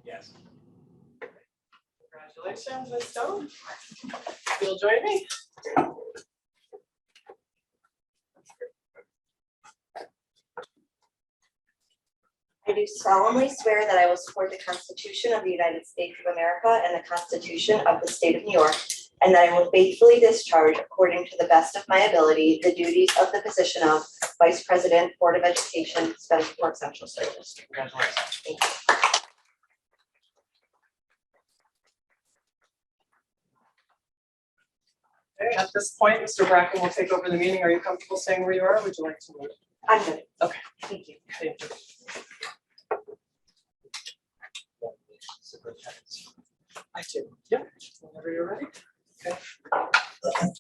Yes. Congratulations, Ms. Stone. You'll join me. I do solemnly swear that I will support the Constitution of the United States of America and the Constitution of the State of New York, and that I will faithfully discharge, according to the best of my ability, the duties of the position of Vice President, Board of Education, Spencerport Central School District. Congratulations. Thank you. Okay, at this point, Mr. Bracken will take over the meeting. Are you comfortable staying where you are? Or would you like to move? I'm good. Okay. Thank you. Thank you. I do. Yeah. Whenever you're ready. Okay. At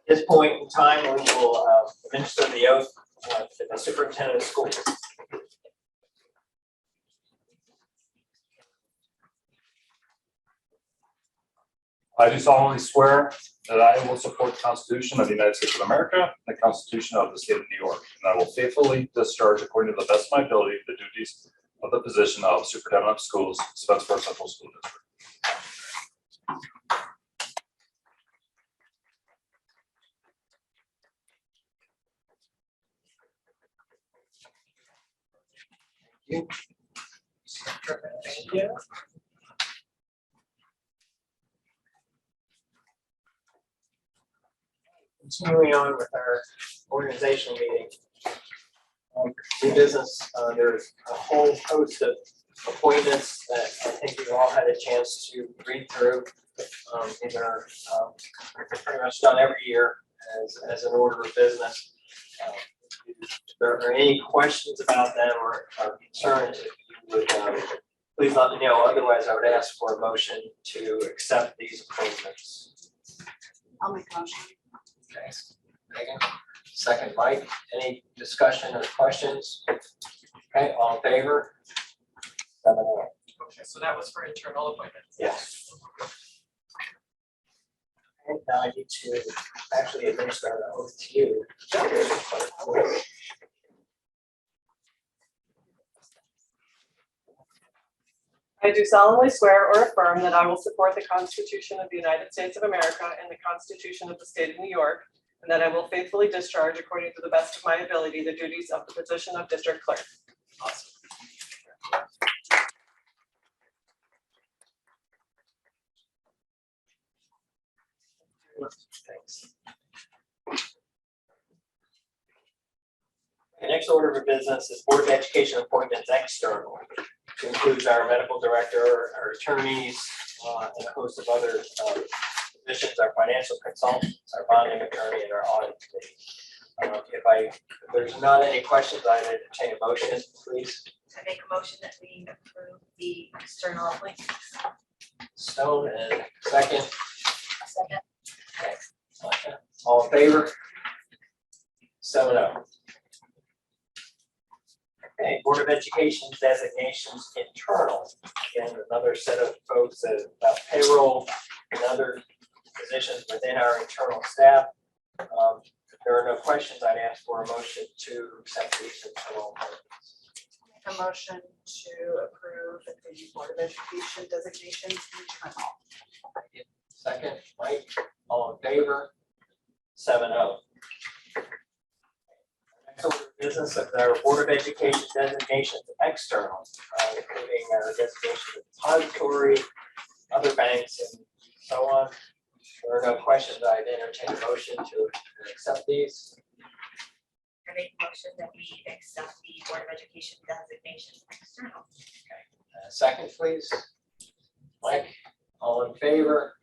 this point in time, we will administer the oath to the superintendent of schools. I do solemnly swear that I will support the Constitution of the United States of America and the Constitution of the State of New York, and I will faithfully discharge, according to the best of my ability, the duties of the position of Superintendent of Schools, Spencerport Central School District. Thank you. Continuing on with our organizational meeting. New business, there's a whole host of appointments that I think we've all had a chance to read through. These are pretty much done every year as an order of business. If there are any questions about them or concerns, if you would please let me know. Otherwise, I would ask for a motion to accept these appointments. I'll make a motion. Okay, Megan, second Mike, any discussion or questions? Okay, all in favor? 7-0. Okay, so that was for internal appointments. Yes. Okay, now I need to actually administer the oath to you. I do solemnly swear or affirm that I will support the Constitution of the United States of America and the Constitution of the State of New York, and that I will faithfully discharge, according to the best of my ability, the duties of the position of District Clerk. Awesome. Thanks. The next order of business is Board of Education appointments external, which includes our medical director, our attorneys, and a host of other positions, our financial consultants, our bonding attorney, and our audit committee. If there's not any questions, I would entertain a motion, please. I make a motion that we approve the external appointments. Stone, and second. Second. Okay. All in favor? 7-0. Okay, Board of Education designations internal. Again, another set of folks about payroll and other positions within our internal staff. If there are no questions, I'd ask for a motion to accept these internal appointments. Make a motion to approve the Board of Education designations internal. Second, Mike, all in favor? 7-0. Next order of business of our Board of Education designations external, including our designation of depository, other banks, and so on. If there are no questions, I'd entertain a motion to accept these. I make a motion that we accept the Board of Education designation external. Second, please. Mike, all in favor?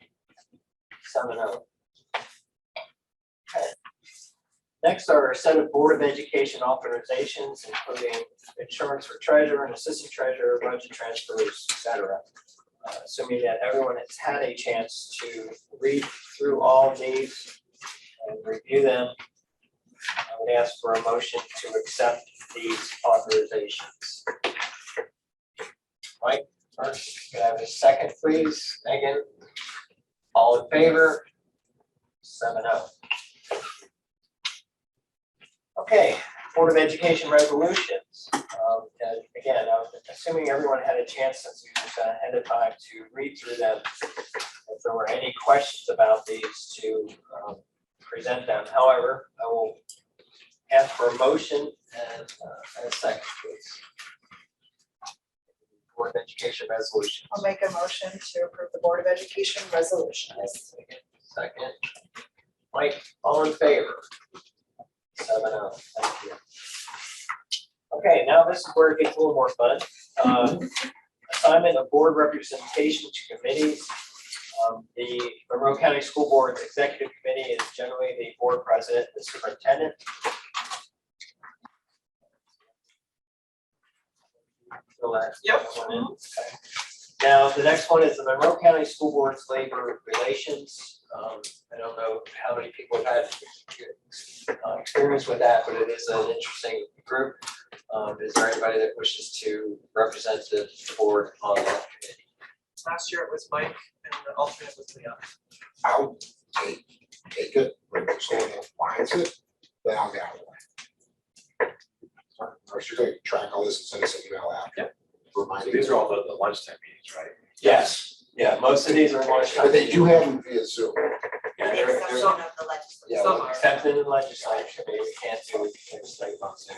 7-0. Okay. Next are a set of Board of Education authorizations, including insurance for treasurer and assistant treasurer, budget transfers, etc. Assuming that everyone has had a chance to read through all of these and review them, I would ask for a motion to accept these authorizations. Mike, first, can I have a second, please? Megan, all in favor? 7-0. Okay, Board of Education resolutions. And again, I'm assuming everyone had a chance since we were ahead of time to read through them. If there were any questions about these to present them. However, I will ask for a motion and a second, please. Board of Education resolutions. I'll make a motion to approve the Board of Education resolutions. Second. Mike, all in favor? 7-0, thank you. Okay, now this is where it gets a little more fun. Assignment of board representation to committees. The Monroe County School Board's executive committee is generally the board president, the superintendent. Yep. Okay. Now, the next one is the Monroe County School Board's labor relations. I don't know how many people have had experience with that, but it is an interesting group. Is there anybody that wishes to represent the board on that committee? Last year it was Mike and the alternate was Leon. I'll take it, when someone finds it, then I'll get out of the way. Or should I track all this and send us an email out? Yep. Reminding. These are all the lunchtime meetings, right? Yes, yeah, most of these are lunchtime. But they do have them via Zoom. Yeah, The they're- exception of the legislature. Yeah, Some are. Except in the legislature, we can't do legislative on Zoom.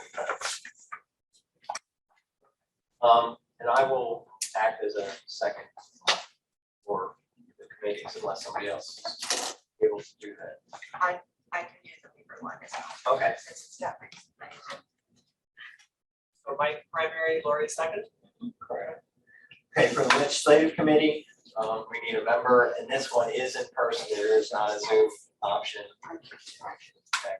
And I will act as a second for the committees unless somebody else is able to do that. I can do the labor one as well. Okay. Since it's not my- So Mike primary, Lori second. Correct. Okay, for the legislative committee, we need a member, and this one is in person, there is not a Zoom option. Okay.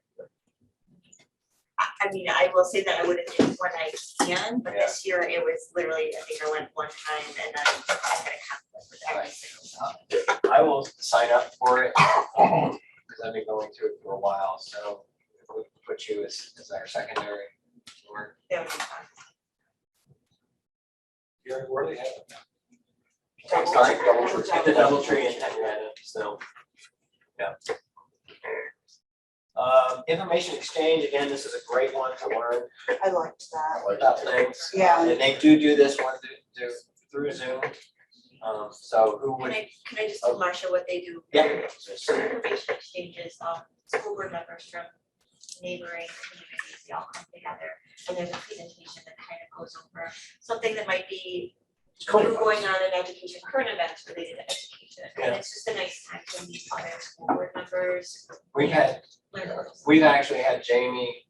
I mean, I will say that I would have did when I can, but this year it was literally, I think I went one time and then I had a conflict with everything. I will sign up for it, because I've been going through it for a while, so we can put you as our secondary. Or That would be fun. Where they have it now? I'm sorry, Double tree. the DoubleTree and Henrietta, so, yeah. Information exchange, again, this is a great one to learn I liked that. about things. Yeah. And they do this one through Zoom. So who Can would, I just tell Marcia what they do? Yeah. So information exchanges, school board members from neighboring communities, they all come together. And there's a presentation that kind of goes over something that might be new going on in education, current events related to education. And it's just a nice time to meet other school board members. we've had, learners. we've actually had Jamie,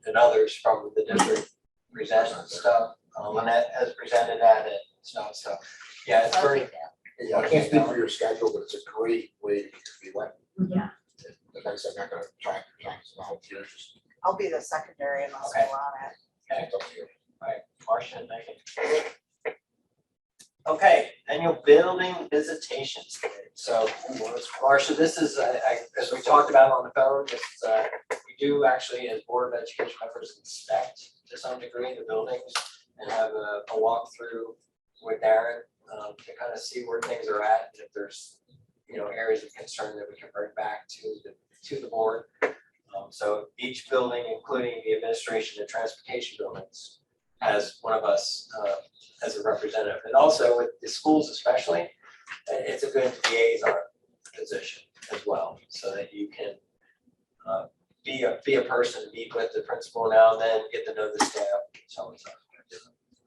and others from the district present stuff. Lynette has presented that and stuff, so, yeah, it's very, Yeah, I can't speak for your schedule, but it's a great way to be went. Yeah. Like I said, I'm not gonna try to volunteer, just. I'll be the secondary and I'll Okay. go on it. okay, it's up to you. Marcia and Megan. Okay, annual building visitations. So, Marcia, this is, as we talked about on the phone, it's, we do actually, as Board of Education members, inspect to some degree the buildings and have a walkthrough with Darren, to kind of see where things are at, and if there's, areas of concern that we can bring back to the board. So each building, including the administration and transportation buildings, has one of us as a representative. And also with the schools especially, it's a good liaison position as well, so that you can be a person, meet with the principal now and then, get to know the staff, so on and so forth.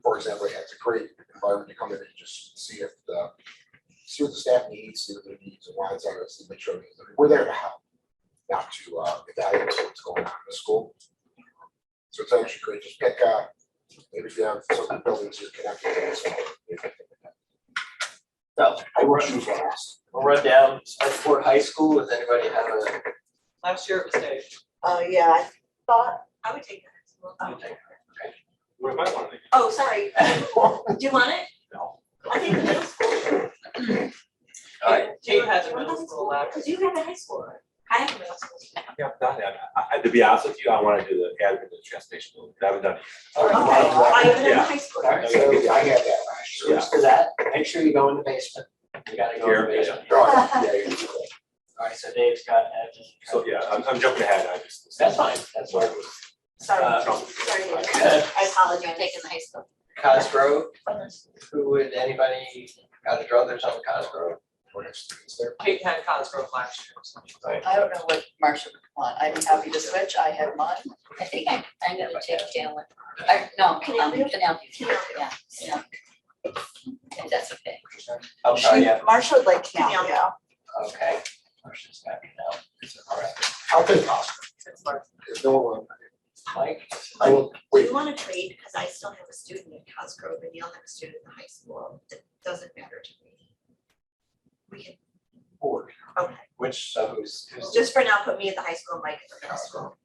For example, yeah, it's a great environment to come in and just see what the staff needs, see what their needs and wants are, see make sure we're there to help, not to evaluate what's going on in the school. So it's actually great, just pick maybe if you have some buildings you're connected to. So I will choose last. we'll run down Spencerport High School. Does anybody have a? Last year it was Dave. Yeah, I thought, I would take that. Okay. What am I wanting? Oh, sorry. Do you want it? No. I'll take the middle school. All right, Two has Do a you want middle the school lab. Because you have a high school. I have a middle school. Yeah, not that. To be honest with you, I want to do the admin and transportation. I haven't done it all Okay, right. I have it in Yeah. high school. All right, I so had that last year. for that, make sure you go in the basement. You gotta go in the Here, basement. Oh, yeah, yeah. All right, so Dave's got admin. So, yeah, I'm jumping ahead. I just. That's fine, that's fine. Sorry, I apologize. Taking the high school. Cosgrove, who would, anybody got a druthers on Cosgrove? Or next students there. Kate had Cosgrove last year, so. I don't know what Marsha would want. I'd be happy to switch. I have mine. I think I'm gonna take talent. No, Penelope. Yeah, yeah. If that's okay. I'm sorry, yeah, Marsha would like Cam, yeah. okay. Marcia's happy now. All right, I'll take Oscar. There's no one. Mike, I will, Do wait, you wanna trade, because I still have a student at Cosgrove and you'll have a student in high school, it doesn't matter to me. We can, board, okay, which, who's? just for now, put me at the high school, Mike at the middle school.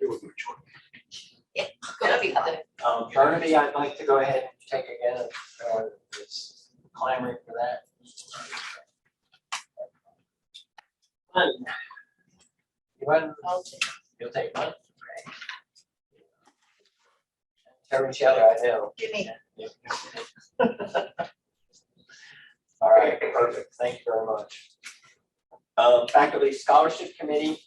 it would be a choice. It's gonna be fun. Burnaby, I'd like to go ahead and take again, it's clamoring for that. One. You want, I'll take you'll take one? Terry Sheller, I know. Give me. All right, perfect, thank you very much. Faculty Scholarship Committee,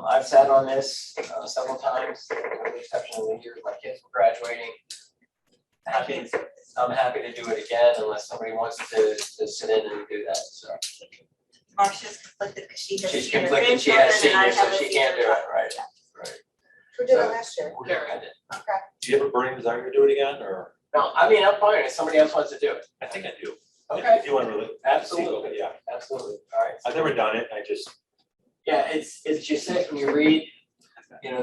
I've sat on this several times, with the exception of the years my kids were graduating. I'm happy to do it again unless somebody wants to sit in and do that, so. Marcia's conflicted because she has. She's senior conflicted, she has grandchildren and I seniors, so have a she can't do senior it, right, right. Who did it last year? I did. Do you have a burning desire to do it again, or? No, I mean, I'm fine if somebody else wants to do it. I think I do. Okay, If you want to really. absolutely, Yeah, absolutely, all right. I've never done it, I just, Yeah, it's you sit and you read,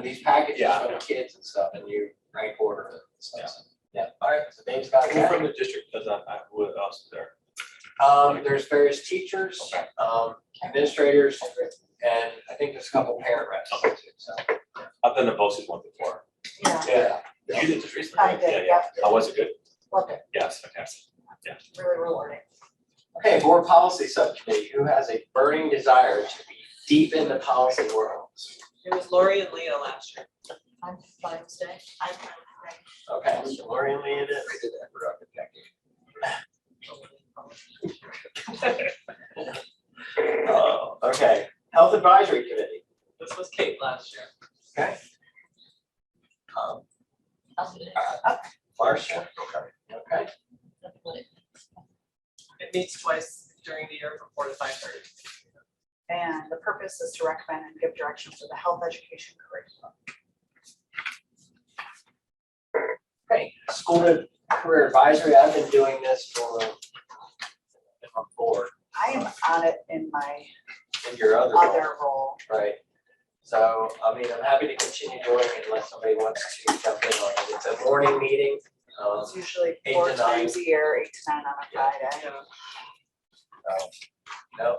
these packages Yeah. from the kids and stuff, and you rank order it and stuff. So, yeah, all right, so Dave's got who that. from the district does that, who else is there? There's various teachers, administrators, and I think there's a couple parent reps too, so. I've done the BOCES one before. Yeah, Yeah. You did this recently, I right? did, Yeah. How was it good? loved it, Yes, fantastic. really rewarding. Okay, board policy subcommittee, who has a burning desire to be deep in the policy world? It was Lori and Leah last year. I'm fine staying. I'm fine with that. Okay, so Lori and Lee it is. I did that for a decade. Oh, okay, health advisory committee, This was Kate last year. okay. I'll do it. Marcia, okay. It meets twice during the year from 4 to 5:30. And the purpose is to recommend and give direction for the health education curriculum. Okay, school to career advisory, I've been doing this for, been on board, I am on it in my in your other role, other role. right? So, I mean, I'm happy to continue doing it unless somebody wants to jump in on it. It's a morning meeting, It's usually 8 4 to 9. times a year, 8 to 9 on a Yeah. Friday. Yeah. no,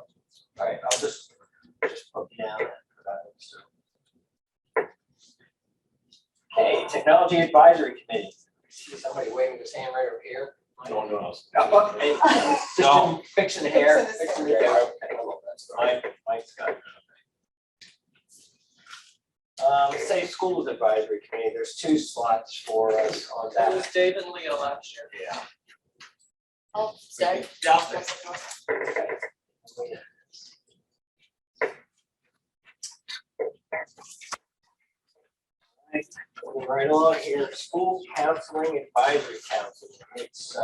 all right, I'll just put you down for that, so. Okay, technology advisory committee, see somebody waving his hand right over here. No one knows. Hey, just No. fixing the hair, Fixing his fixing the hair. I love that stuff. Mike's got it. Say schools advisory committee, there's 2 slots for us on It was that. Dave and Leah last year. Yeah. I'll stay. Okay. Moving right along here, school counseling advisory council, it's,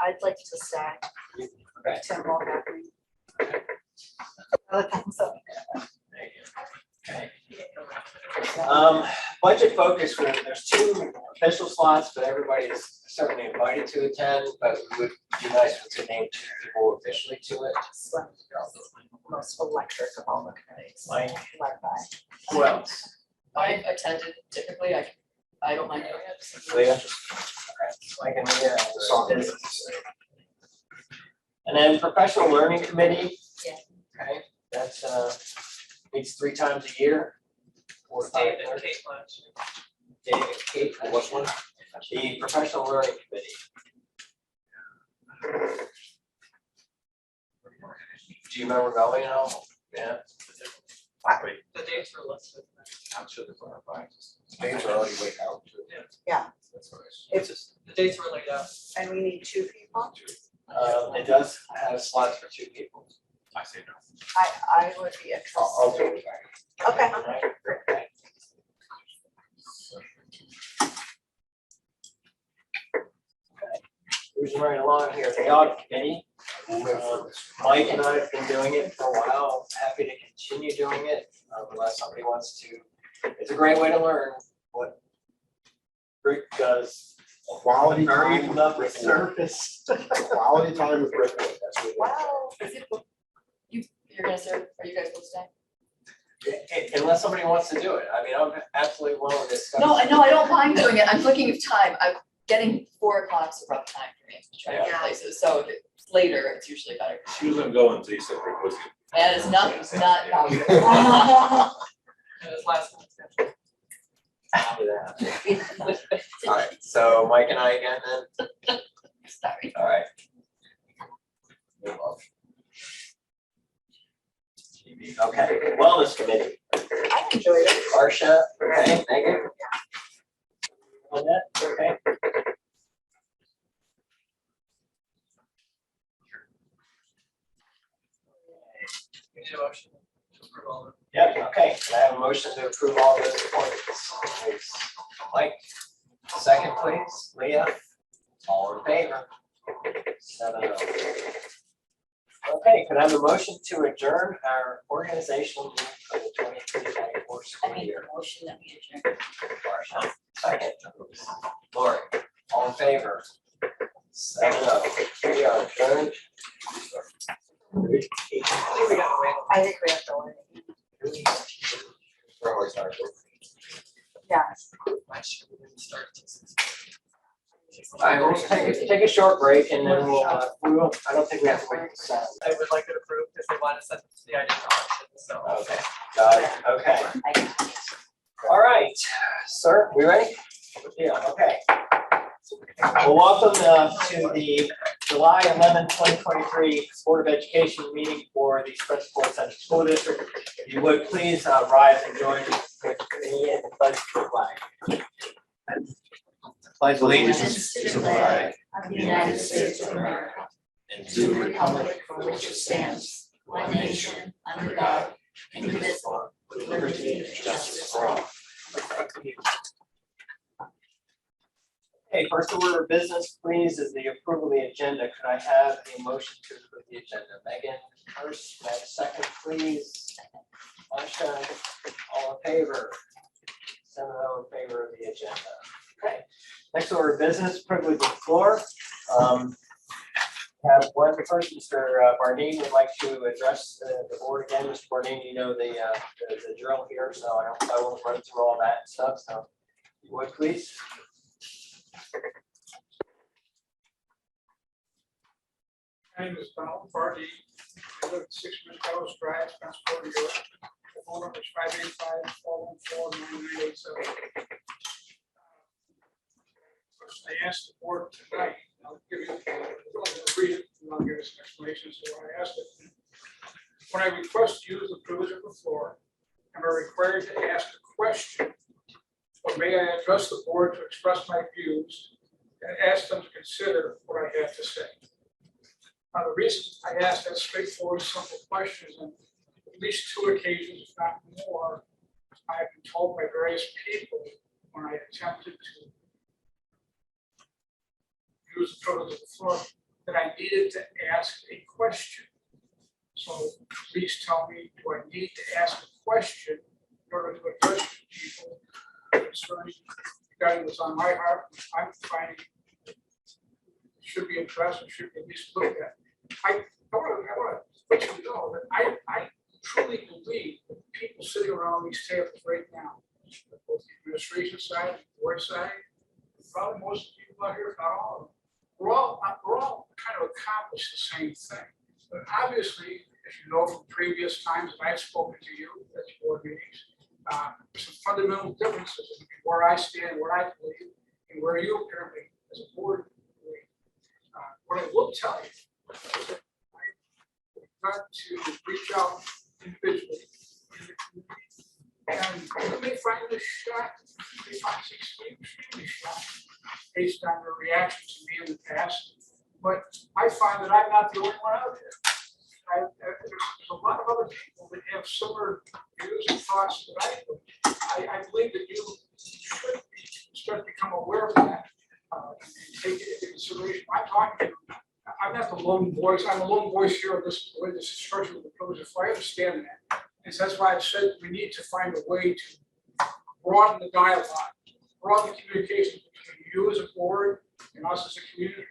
I'd like to stay. okay. Tim won't have me. Other thumbs up. Okay. Budget focus group, there's 2 official slots, but everybody is certainly invited to attend, but it would be nice if we could name 2 people officially to it. Slim, most electric of all the committees. Mike. Led by. Who else? I've attended typically, I don't mind doing it. Leah? Okay, Mike and Leah. Song. And then professional learning committee. Yeah. Okay, that's meets 3 times a year. 4 to 5 Dave and hours. Kate last year. Dave and Kate, What's one? the professional learning committee. Do you remember going at all? Yeah. The dates were listed. I'm sure there's one of mine. Names are already way out. too. Yeah. That's nice. It's just, the dates were laid out. And we need 2 people. It does have slots for 2 people. I say no. I would be I'll do interested. it. Okay. Okay. right along here, the audit committee. We'll live through this. Mike and I have been doing it for a while, happy to continue doing it, unless somebody wants to. It's a great way to learn what Rick does. Quality Very time above the with Rick. surface. Quality time with Rick. That's what it Wow. Is it, you're gonna serve, are you guys both staying? Unless somebody wants to do it, I mean, I'm absolutely willing to discuss. No, I know, I don't mind doing it, I'm looking of time, I'm getting 4 o'clock's a rough time for me to try to get places, so if it's later, it's usually better. She was gonna go until you said Rick was. That is not, it's not. And his last one. Do that. All right, so Mike and I again then, Sorry. all right. Okay, wellness committee, I enjoyed it. Marcia, okay, Megan? Annette, okay. We need a motion to approve all of it. Yep, okay, can I have a motion to approve all those appointments? Please. Mike, second please, Leah, all in favor? 7-0. Okay, can I have a motion to adjourn our organizational meeting for the 23-24 I school make year? a motion that we adjourn. Marcia, second, Lori, all in favor? 7-0. We are adjourned. I think we have to wait. We're always hard. Yes. All right, we'll take a short break and then we won't, I don't think we have to wait for 7. I would like it approved if they want to send it to the ID auction, so. Okay, got it, okay. All right, sir, we ready? Yeah, okay. Well, welcome to the July 11, 2023 Board of Education meeting for the Spencerport Central School District. If you would, please rise and join with me in the pledge to the flag. Pledge allegiance to the flag of the United States of America and to the republic for which it stands, one nation, under God, indivisible, with liberty and justice for all. Okay, first order of business, please, is the approval of the agenda. Could I have a motion to approve the agenda? Megan, first, may I have a second, please? Marcia, all in favor? 7-0 in favor of the agenda. Okay, next order of business, privilege of the floor. Have one person, Mr. Bardine, would like to address the board again. Mr. Bardine, you know the drill here, so I won't run through all that stuff, so you would please. My name is Donald Barty. I live at 6 Meadows Drive, Spencerport, New York. The phone number is 585-414-9987. First, I asked the board tonight, and I'll give you, I'll read it, and I'll give you some explanations of why I asked it. When I request to use the privilege of the floor, am I required to ask a question? Or may I address the board to express my views and ask them to consider what I have to say? Now, the reason I asked that straightforward, simple question is on at least 2 occasions, if not more, I have been told by various people when I attempted to use the privilege of the floor that I needed to ask a question. So please tell me, do I need to ask a question in order to address people concerning regarding what's on my heart, I'm finding should be addressed and should be at least looked at. I want to let you know that I truly believe that people sitting around these tables right now, both the administration side and the board side, probably most of the people out here, if not all of them, we're all kind of accomplished the same thing. But obviously, as you know from previous times that I've spoken to you at the board meetings, there's some fundamental differences in where I stand, what I believe, and where you apparently as a board believe. What I will tell you is that I've got to reach out individually in the community. And you may find this shocking, you may find this extremely shocking based on their reaction to me in the past. But I find that I'm not the only one out there. There's a lot of other people that have similar views and thoughts that I believe that you should start to become aware of that and take it into consideration. I'm talking to you. I'm not the lone voice. I'm a lone voice here of this, the way this is structured with the pillars. If I understand that. And so that's why I've said we need to find a way to broaden the dialogue, broaden the communication between you as a board and us as a community.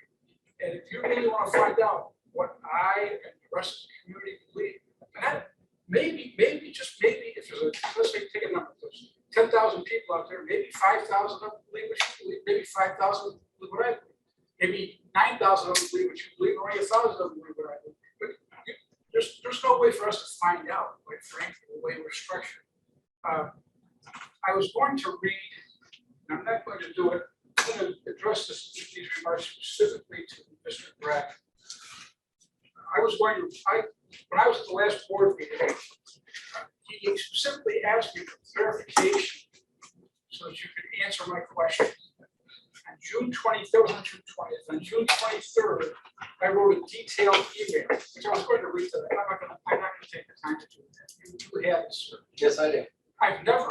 And if you really want to find out what I and the rest of the community believe, and that maybe, just maybe, if there's a, let's say, take a number, there's 10,000 people out there, maybe 5,000 of them believe what you believe, maybe 5,000 believe what I believe, maybe 9,000 of them believe what you believe, or only 1,000 of them believe what I believe. But there's no way for us to find out, quite frankly, the way we're structured. I was going to read, and I'm not going to do it, I'm going to address these remarks specifically to Mr. Bragg. I was going to, when I was at the last board meeting, he specifically asked me for clarification so that you could answer my question. On June 20th, that was on June 20th. On June 23rd, I wrote a detailed email, which I was going to read to them. I'm not going to take the time to do that. You have this. Yes, I do. I've never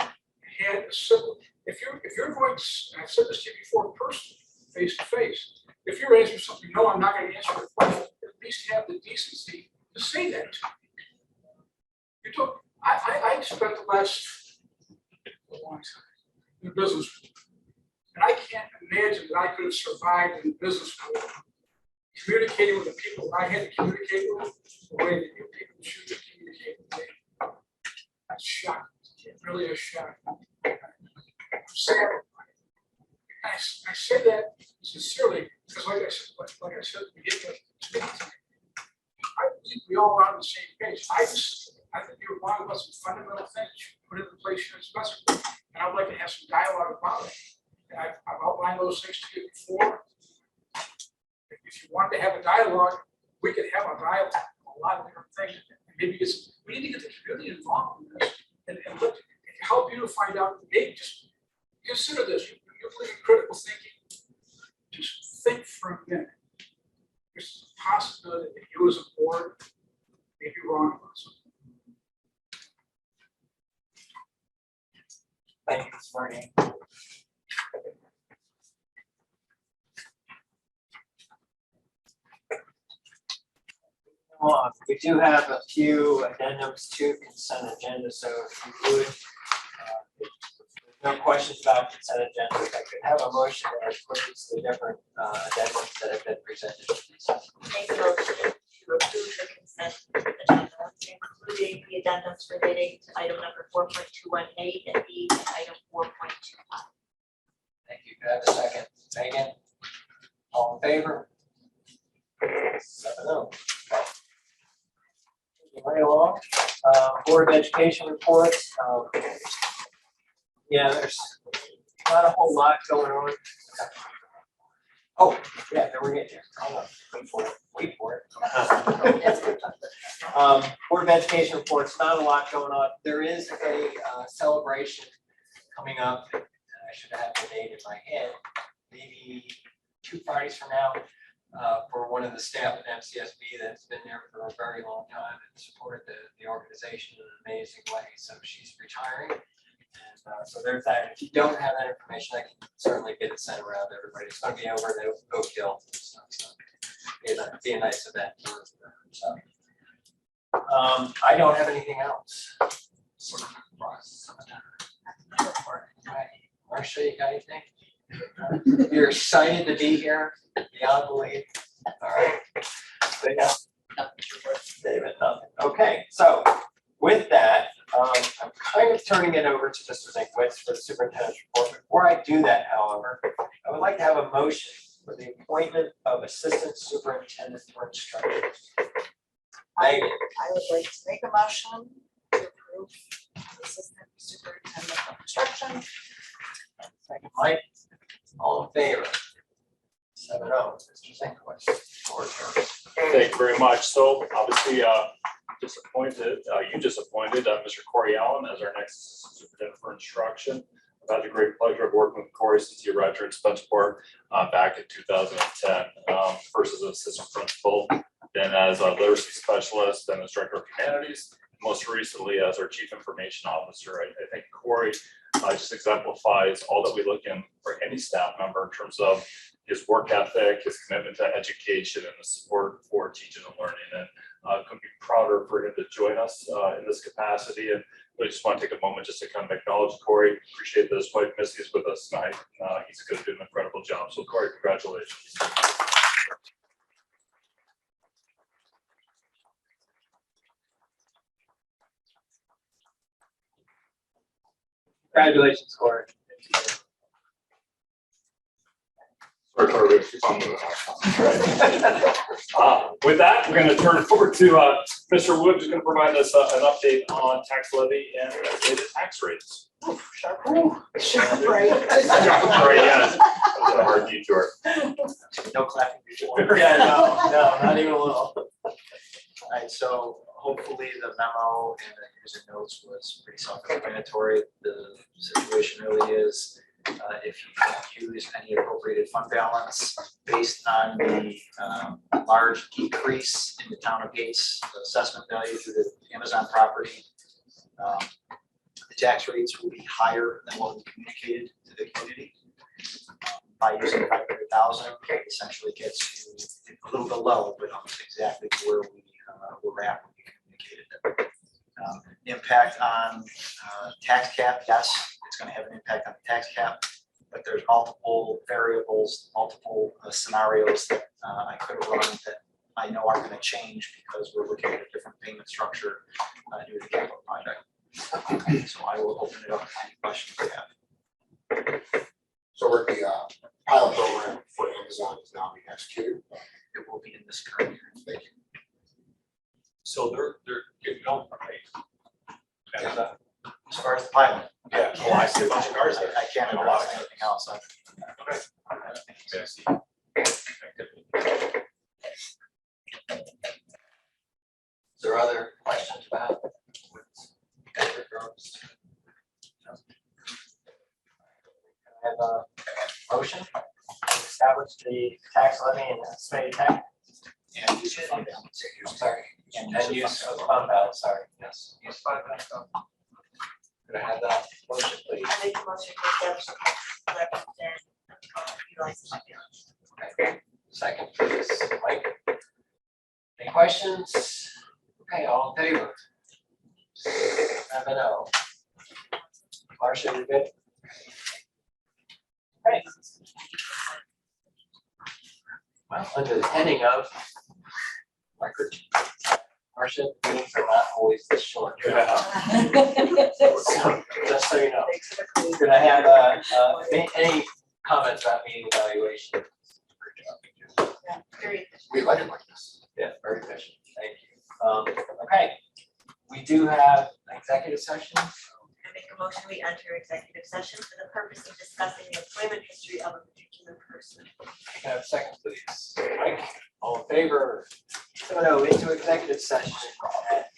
had a civil, if you're going to, and I've said this to you before, personally, face to face, if you're answering something, no, I'm not going to answer the question, at least have the decency to say that to me. You don't, I spent the last a long time in the business world, and I can't imagine that I could have survived in the business world communicating with the people that I had to communicate with the way that you people choose to communicate with me. That's shocking. It really is shocking. I'm sad. I say that sincerely because, like I said, we get to speak tonight. I believe we all are on the same page. I think you're wrong about some fundamental things you put into place here in Spencerport, and I'd like to have some dialogue about it. And I've outlined those things to you before. If you wanted to have a dialogue, we could have a dialogue on a lot of different things. And maybe we need to get the community involved in this and help you to find out. Maybe just consider this. You believe in critical thinking. Just think for a minute. There's a possibility that you as a board may be wrong about something. Thank you, Ms. Marnie. We do have a few addendums to consent agenda, so if you would, if there's no questions about consent agenda, I could have a motion that includes the different addendums that have been presented. Make a motion to approve the consent agenda, including the addendums relating to item number 4.218 and B and item 4.25. Thank you. Could I have a second? Megan? All in favor? 7-0. Right along. Board of Education reports. Yeah, there's not a whole lot going on. Oh, yeah, there we get there. Hold on. Wait for it. Board of Education reports, not a lot going on. There is a celebration coming up, and I should have the date in my head, maybe 2 Fridays from now, for one of the staff at MCSB that's been there for a very long time and supported the organization in an amazing way. So she's retiring. And so there's that. If you don't have that information, I can certainly get it sent around to everybody. It's going to be over at Oak Hill. So it'll be a nice event. So I don't have anything else. Marcia, you got anything? You're excited to be here beyond belief. All right. David, nothing. Okay, so with that, I'm kind of turning it over to Mr. Zinkwitz for the superintendent's report. Before I do that, however, I would like to have a motion for the appointment of assistant superintendent for instruction. Megan. I would like to make a motion to approve assistant superintendent of instruction. Second, Mike. All in favor? 7-0. Mr. Zinkwitz. Thank you very much. So obviously, you just appointed Mr. Corey Allen as our next superintendent for instruction. I've had the great pleasure of working with Corey since he arrived here at Spencerport back in 2010. First as an assistant principal, then as a literacy specialist, then as director of humanities, most recently as our chief information officer. I think Corey just exemplifies all that we look in for any staff member in terms of his work ethic, his commitment to education, and the support for teaching and learning. And couldn't be prouder for him to join us in this capacity. And I just want to take a moment just to kind of acknowledge Corey. Appreciate that his wife Missy is with us tonight. He's going to do an incredible job. So Corey, congratulations. Congratulations, Corey. With that, we're going to turn it over to Mr. Wood, who's going to provide us an update on tax levy and related tax rates. Right. Sorry, yes. That was a hard detour. No clapping before. Yeah, no, not even a little. All right, so hopefully the memo and the user notes was pretty self-explanatory. The situation really is if you don't use any appropriated fund balance based on the large decrease in the town of Gates assessment value through the Amazon property, the tax rates will be higher than what we communicated to the community. By using 500,000, it essentially gets you a little below, but almost exactly where we're at when we communicated it. Impact on tax cap, yes, it's going to have an impact on the tax cap, but there's multiple variables, multiple scenarios that I could have run that I know are going to change because we're looking at a different payment structure due to the capital project. So I will open it up to any questions you have. So we're the pilot program for Amazon is now being executed. It will be in this current year. Thank you. So they're getting going, right? And, As far as the pilot, yeah, well, I see a bunch of cars there. I can't address anything else. Okay. Yeah, I see. Is there other questions about what's Edward Groves? No? I have a motion to establish the tax levy and estimated tax. And use of fund balance. I'm sorry. And use of fund balance, sorry, yes. Use of fund balance. Could I have that motion, please? I make a motion to establish a tax levy and utilize the fund balance. Okay, second, please, Mike. Any questions? Okay, all in favor? Have an O. Marcia, you good? Okay. Well, under the heading of record, Marcia, meetings are not always this short. So, just so you know. Could I have any comments about meeting evaluation? Yeah, very We like it like this. Yeah, very efficient, thank you. Okay, we do have an executive session. I make a motion, we enter executive session for the purpose of discussing the employment history of a particular person. Can I have a second, please? Mike, all in favor? So no, into executive session at